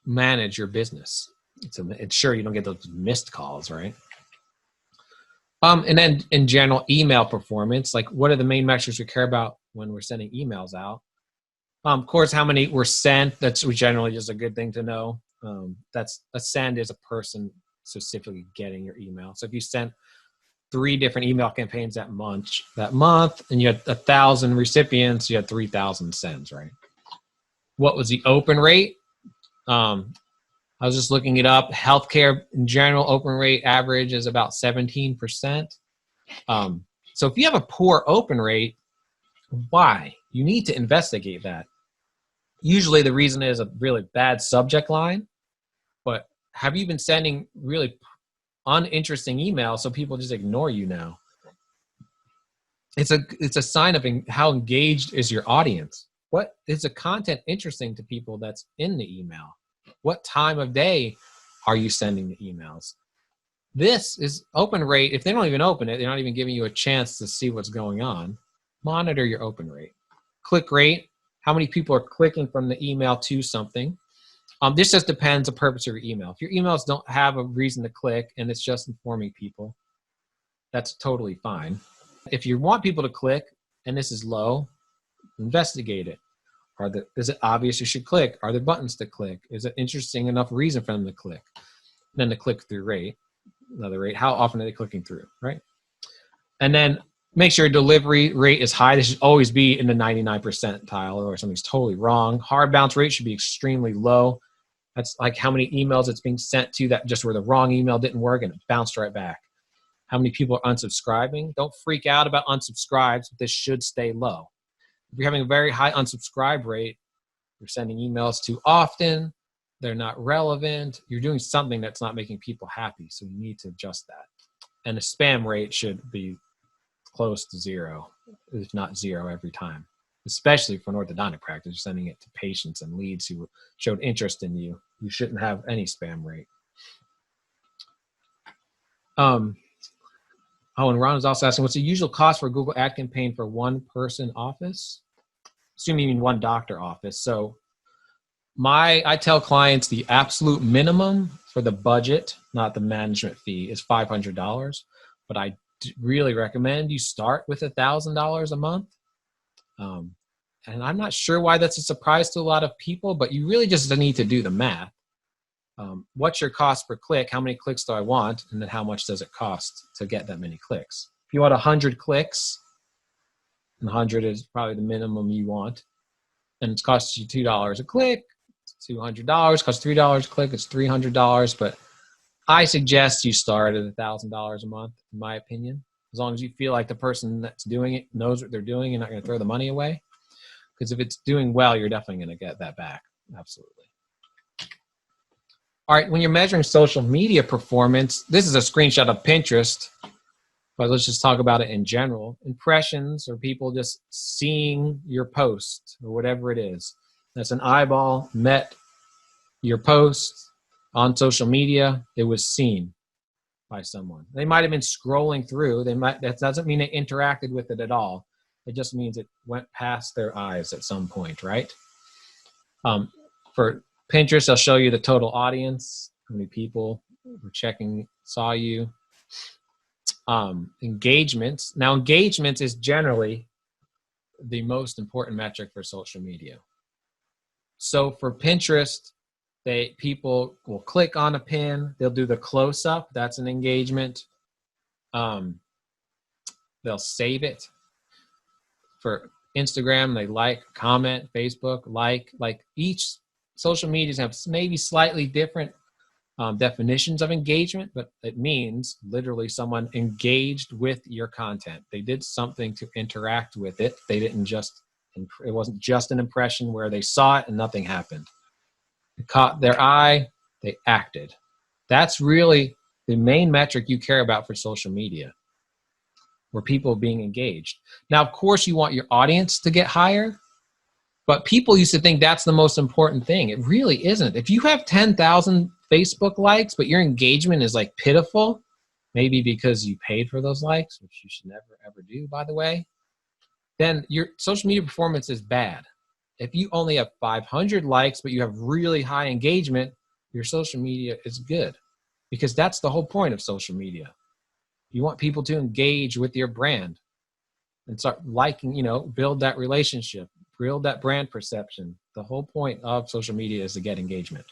manage your business. It's sure you don't get those missed calls, right? And then in general, email performance, like what are the main metrics we care about when we're sending emails out? Of course, how many were sent, that's generally just a good thing to know. That's a send is a person specifically getting your email. So if you sent 3 different email campaigns that month, and you had 1,000 recipients, you had 3,000 sends, right? What was the open rate? I was just looking it up. Healthcare in general, open rate average is about 17%. So if you have a poor open rate, why? You need to investigate that. Usually the reason is a really bad subject line, but have you been sending really uninteresting emails so people just ignore you now? It's a sign of how engaged is your audience. What is the content interesting to people that's in the email? What time of day are you sending the emails? This is open rate. If they don't even open it, they're not even giving you a chance to see what's going on. Monitor your open rate. Click rate. How many people are clicking from the email to something? This just depends on the purpose of your email. If your emails don't have a reason to click and it's just informing people, that's totally fine. If you want people to click and this is low, investigate it. Is it obvious you should click? Are there buttons to click? Is it interesting enough reason for them to click? Then the click-through rate, another rate. How often are they clicking through, right? And then make sure your delivery rate is high. This should always be in the 99th percentile, or something's totally wrong. Hard bounce rate should be extremely low. That's like how many emails it's being sent to that just where the wrong email didn't work and it bounced right back. How many people are unsubscribing? Don't freak out about unsubscribes, but this should stay low. If you're having a very high unsubscribe rate, you're sending emails too often, they're not relevant, you're doing something that's not making people happy. So you need to adjust that. And the spam rate should be close to zero, if not zero every time, especially for an orthodontic practice. You're sending it to patients and leads who showed interest in you. You shouldn't have any spam rate. And Ron is also asking, what's the usual cost for a Google ad campaign for one person office? Assuming you mean one doctor office. So I tell clients the absolute minimum for the budget, not the management fee, is $500. But I really recommend you start with $1,000 a month. And I'm not sure why that's a surprise to a lot of people, but you really just need to do the math. What's your cost per click? How many clicks do I want? And then how much does it cost to get that many clicks? If you want 100 clicks, and 100 is probably the minimum you want, and it costs you $2 a click, it's $200, costs $3 a click, it's $300. But I suggest you start at $1,000 a month, in my opinion, as long as you feel like the person that's doing it knows what they're doing and not going to throw the money away. Because if it's doing well, you're definitely going to get that back. Absolutely. All right, when you're measuring social media performance, this is a screenshot of Pinterest, but let's just talk about it in general. Impressions are people just seeing your post or whatever it is. That's an eyeball met your post on social media. It was seen by someone. They might have been scrolling through. That doesn't mean they interacted with it at all. It just means it went past their eyes at some point, right? For Pinterest, I'll show you the total audience, how many people were checking, saw you. Engagements. Now, engagements is generally the most important metric for social media. So for Pinterest, people will click on a pin. They'll do the close-up. That's an engagement. They'll save it. For Instagram, they like, comment. Facebook, like each social medias have maybe slightly different definitions of engagement, but it means literally someone engaged with your content. They did something to interact with it. They didn't just, it wasn't just an impression where they saw it and nothing happened. It caught their eye, they acted. That's really the main metric you care about for social media, where people are being engaged. Now, of course, you want your audience to get higher, but people used to think that's the most important thing. It really isn't. If you have 10,000 Facebook likes, but your engagement is like pitiful, maybe because you paid for those likes, which you should never, ever do, by the way, then your social media performance is bad. If you only have 500 likes, but you have really high engagement, your social media is good, because that's the whole point of social media. You want people to engage with your brand and start liking, build that relationship, build that brand perception. The whole point of social media is to get engagement.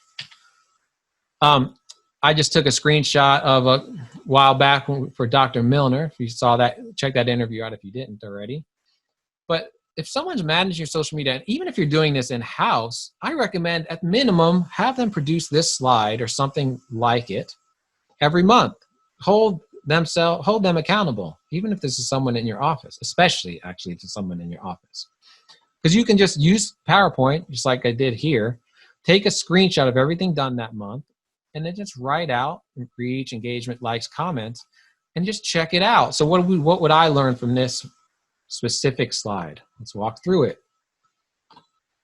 I just took a screenshot of a while back for Dr. Milner. If you saw that, check that interview out if you didn't already. But if someone's managing your social media, and even if you're doing this in-house, I recommend at minimum have them produce this slide or something like it every month. Hold them accountable, even if this is someone in your office, especially actually to someone in your office. Because you can just use PowerPoint, just like I did here, take a screenshot of everything done that month, and then just write out reach, engagement, likes, comments, and just check it out. So what would I learn from this specific slide? Let's walk through it.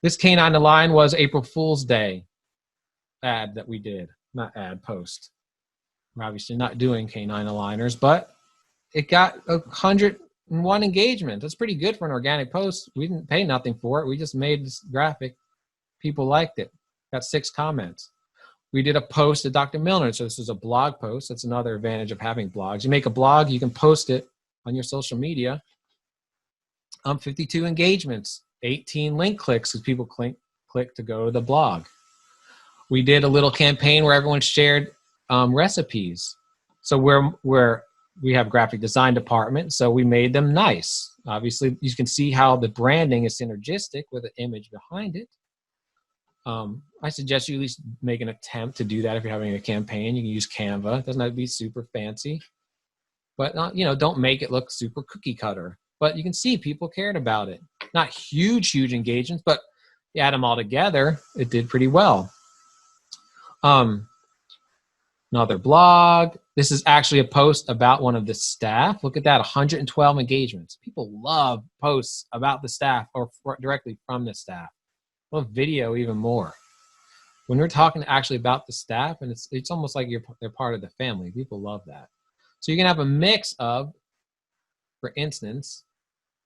This canine align was April Fool's Day ad that we did, not ad, post. We're obviously not doing canine aligners, but it got 101 engagement. That's pretty good for an organic post. We didn't pay nothing for it. We just made this graphic. People liked it. Got 6 comments. We did a post at Dr. Milner. So this is a blog post. That's another advantage of having blogs. You make a blog, you can post it on your social media. 52 engagements, 18 link clicks because people click to go to the blog. We did a little campaign where everyone shared recipes. So where we have graphic design department, so we made them nice. Obviously, you can see how the branding is synergistic with the image behind it. I suggest you at least make an attempt to do that if you're having a campaign. You can use Canva. It doesn't have to be super fancy, but don't make it look super cookie cutter. But you can see people cared about it. Not huge engagements, but you add them all together, it did pretty well. Another blog. This is actually a post about one of the staff. Look at that, 112 engagements. People love posts about the staff or directly from the staff. Love video even more. When we're talking actually about the staff, and it's almost like they're part of the family. People love that. So you can have a mix of, for instance,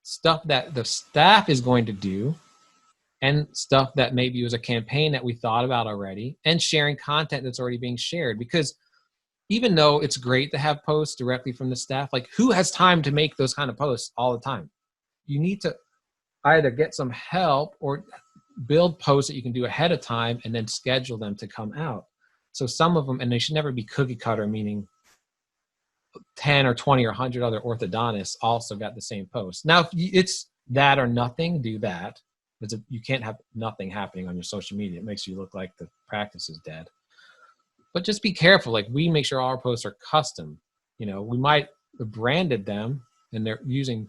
stuff that the staff is going to do and stuff that maybe was a campaign that we thought about already, and sharing content that's already being shared. Because even though it's great to have posts directly from the staff, like who has time to make those kind of posts all the time? You need to either get some help or build posts that you can do ahead of time and then schedule them to come out. So some of them, and they should never be cookie cutter, meaning 10 or 20 or 100 other orthodontists also got the same post. Now, if it's that or nothing, do that. Because you can't have nothing happening on your social media. It makes you look like the practice is dead. But just be careful. Like, we make sure our posts are custom. You know, we might have branded them and they're using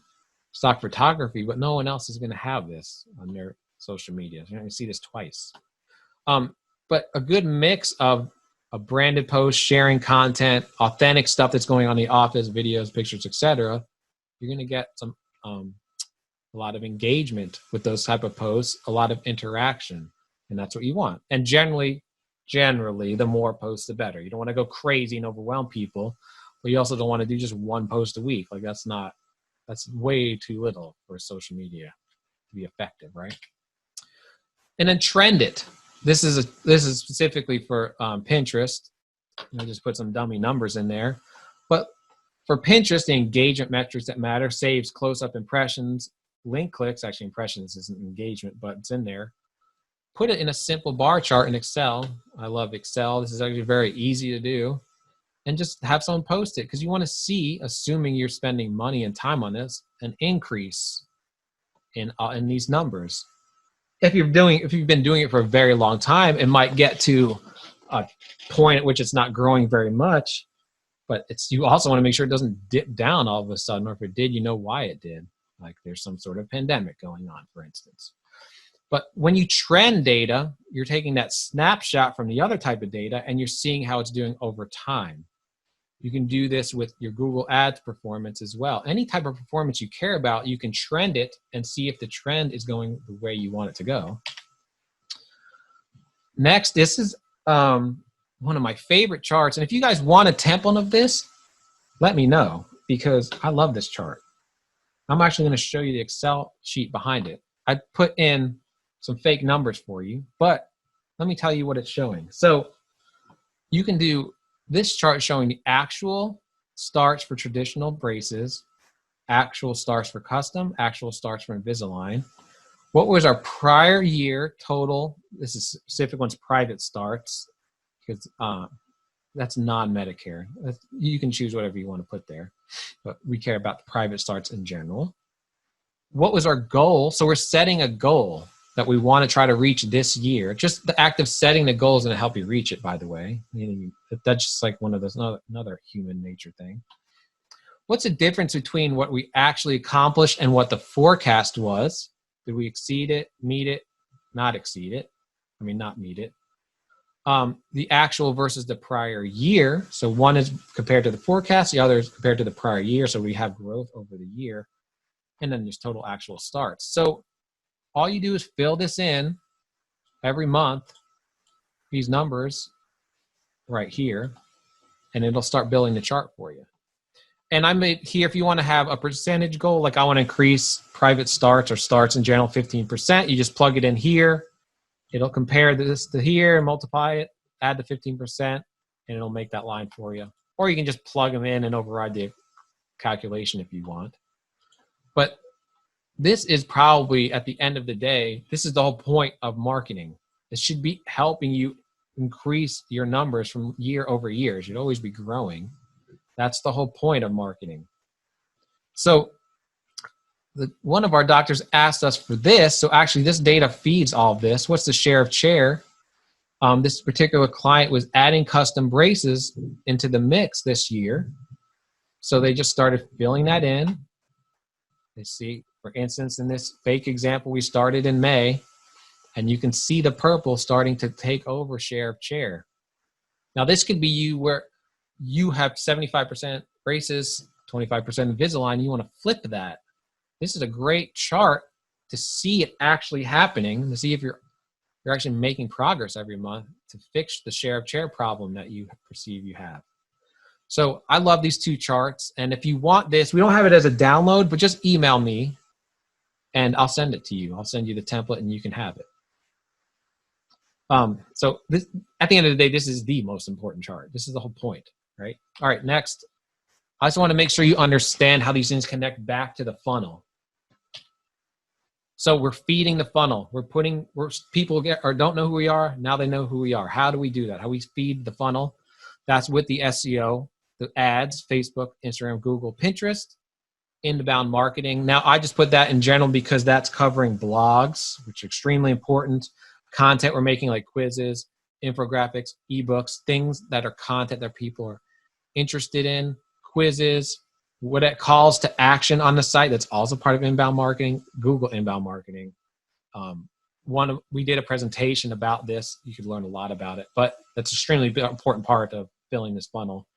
stock photography, but no one else is going to have this on their social media. You're going to see this twice. But a good mix of a branded post, sharing content, authentic stuff that's going on in the office, videos, pictures, etc. You're going to get some a lot of engagement with those type of posts, a lot of interaction, and that's what you want. And generally, the more posts, the better. You don't want to go crazy and overwhelm people, but you also don't want to do just one post a week. Like that's way too little for social media to be effective, right? And then trend it. This is specifically for Pinterest. I just put some dummy numbers in there, but for Pinterest, the engagement metrics that matter: saves, close-up impressions, link clicks. Actually, impressions isn't engagement, but it's in there. Put it in a simple bar chart in Excel. I love Excel. This is actually very easy to do. And just have someone post it, because you want to see, assuming you're spending money and time on this, an increase in these numbers. If you've been doing it for a very long time, it might get to a point at which it's not growing very much, but you also want to make sure it doesn't dip down all of a sudden, or if it did, you know why it did. Like there's some sort of pandemic going on, for instance. But when you trend data, you're taking that snapshot from the other type of data and you're seeing how it's doing over time. You can do this with your Google Ads performance as well. Any type of performance you care about, you can trend it and see if the trend is going the way you want it to go. Next, this is one of my favorite charts. And if you guys want a template of this, let me know, because I love this chart. I'm actually going to show you the Excel sheet behind it. I put in some fake numbers for you, but let me tell you what it's showing. So you can do this chart showing the actual starts for traditional braces, actual starts for custom, actual starts for Invisalign. What was our prior year total? This is specific one's private starts, because that's non-Medicare. You can choose whatever you want to put there, but we care about the private starts in general. What was our goal? So we're setting a goal that we want to try to reach this year. Just the act of setting the goal is going to help you reach it, by the way. Meaning that's just like one of those, another human nature thing. What's the difference between what we actually accomplished and what the forecast was? Did we exceed it, meet it, not exceed it? I mean, not meet it. The actual versus the prior year. So one is compared to the forecast, the other is compared to the prior year. So we have growth over the year. And then there's total actual starts. So all you do is fill this in every month, these numbers right here, and it'll start building the chart for you. And I made here, if you want to have a percentage goal, like I want to increase private starts or starts in general 15%, you just plug it in here. It'll compare this to here and multiply it, add the 15%, and it'll make that line for you. Or you can just plug them in and override the calculation if you want. But this is probably, at the end of the day, this is the whole point of marketing. It should be helping you increase your numbers from year over year. It should always be growing. That's the whole point of marketing. So one of our doctors asked us for this. So actually this data feeds all of this. What's the share of chair? This particular client was adding custom braces into the mix this year. So they just started filling that in. They see, for instance, in this fake example, we started in May, and you can see the purple starting to take over share of chair. Now, this could be you where you have 75% braces, 25% Invisalign. You want to flip that. This is a great chart to see it actually happening, to see if you're actually making progress every month to fix the share of chair problem that you perceive you have. So I love these two charts. And if you want this, we don't have it as a download, but just email me and I'll send it to you. I'll send you the template and you can have it. So this, at the end of the day, this is the most important chart. This is the whole point, right? All right, next. I just want to make sure you understand how these things connect back to the funnel. So we're feeding the funnel. People don't know who we are. Now they know who we are. How do we do that? How we feed the funnel? That's with the SEO, the ads, Facebook, Instagram, Google, Pinterest, inbound marketing. Now I just put that in general because that's covering blogs, which are extremely important. Content we're making like quizzes, infographics, ebooks, things that are content that people are interested in, quizzes, what it calls to action on the site. That's also part of inbound marketing, Google inbound marketing. We did a presentation about this. You could learn a lot about it, but that's an extremely important part of filling this funnel.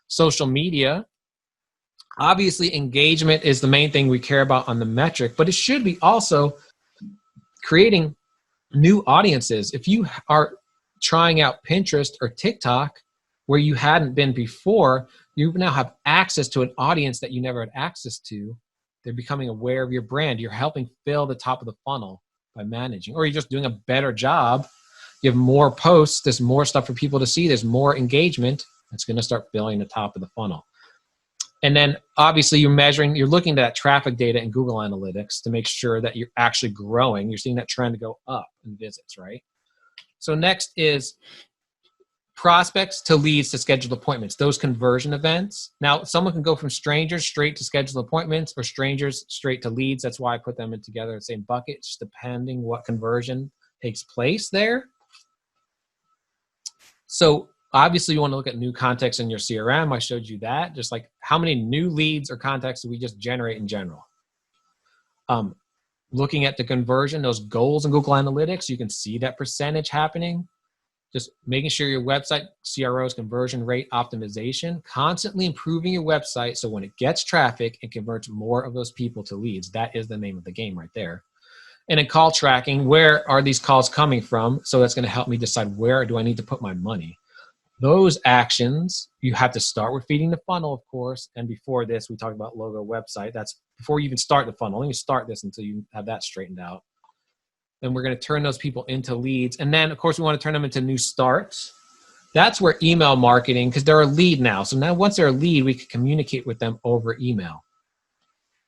Social media, obviously engagement is the main thing we care about on the metric, but it should be also creating new audiences. If you are trying out Pinterest or TikTok where you hadn't been before, you now have access to an audience that you never had access to. They're becoming aware of your brand. You're helping fill the top of the funnel by managing, or you're just doing a better job. You have more posts, there's more stuff for people to see, there's more engagement. It's going to start filling the top of the funnel. And then obviously you're looking at that traffic data in Google Analytics to make sure that you're actually growing. You're seeing that trend go up in visits, right? So next is prospects to leads to scheduled appointments, those conversion events. Now, someone can go from strangers straight to scheduled appointments or strangers straight to leads. That's why I put them in together in the same bucket, just depending what conversion takes place there. So obviously you want to look at new contacts in your CRM. I showed you that, just like how many new leads or contacts do we just generate in general. Looking at the conversion, those goals in Google Analytics, you can see that percentage happening. Just making sure your website CRO's conversion rate optimization, constantly improving your website so when it gets traffic, it converts more of those people to leads. That is the name of the game right there. And in call tracking, where are these calls coming from? So that's going to help me decide where do I need to put my money. Those actions, you have to start with feeding the funnel, of course. And before this, we talked about logo website. That's before you even start the funnel. Let me start this until you have that straightened out. Then we're going to turn those people into leads. And then, of course, we want to turn them into new starts. That's where email marketing, because they're a lead now. So now once they're a lead, we can communicate with them over email.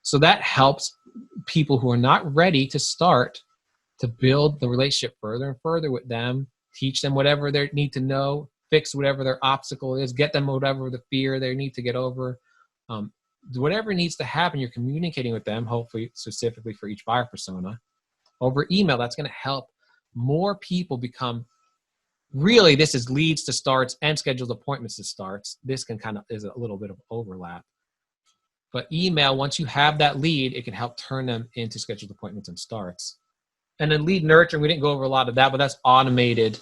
So that helps people who are not ready to start to build the relationship further and further with them, teach them whatever they need to know, fix whatever their obstacle is, get them whatever the fear they need to get over. Whatever needs to happen, you're communicating with them, hopefully specifically for each buyer persona. Over email, that's going to help more people become, really this is leads to starts and scheduled appointments to starts. This can kind of is a little bit of overlap. But email, once you have that lead, it can help turn them into scheduled appointments and starts. And then lead nurturing, we didn't go over a lot of that, but that's automated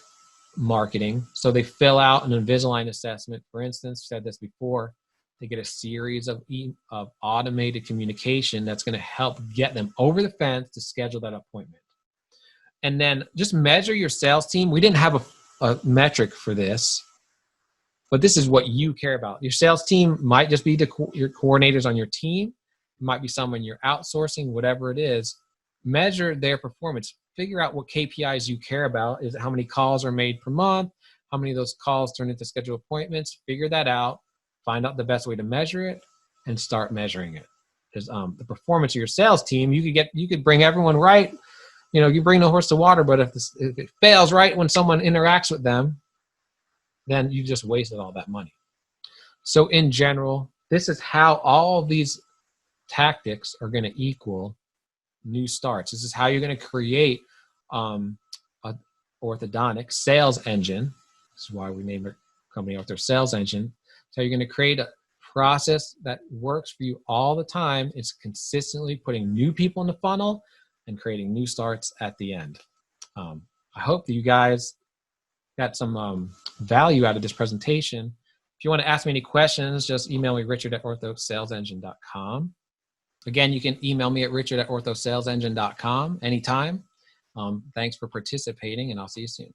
marketing. So they fill out an Invisalign assessment, for instance, said this before. They get a series of automated communication that's going to help get them over the fence to schedule that appointment. And then just measure your sales team. We didn't have a metric for this, but this is what you care about. Your sales team might just be your coordinators on your team. It might be someone you're outsourcing, whatever it is. Measure their performance. Figure out what KPIs you care about. Is it how many calls are made per month? How many of those calls turn into scheduled appointments? Figure that out. Find out the best way to measure it and start measuring it. Because the performance of your sales team, you could bring everyone right. You know, you bring the horse to water, but if it fails right when someone interacts with them, then you just wasted all that money. So in general, this is how all of these tactics are going to equal new starts. This is how you're going to create an orthodontic sales engine. This is why we named our company Ortho Sales Engine. So you're going to create a process that works for you all the time is consistently putting new people in the funnel and creating new starts at the end. I hope that you guys got some value out of this presentation. If you want to ask me any questions, just email me, richard@orthosalesengine.com. Again, you can email me at richard@orthosalesengine.com anytime. Thanks for participating, and I'll see you soon.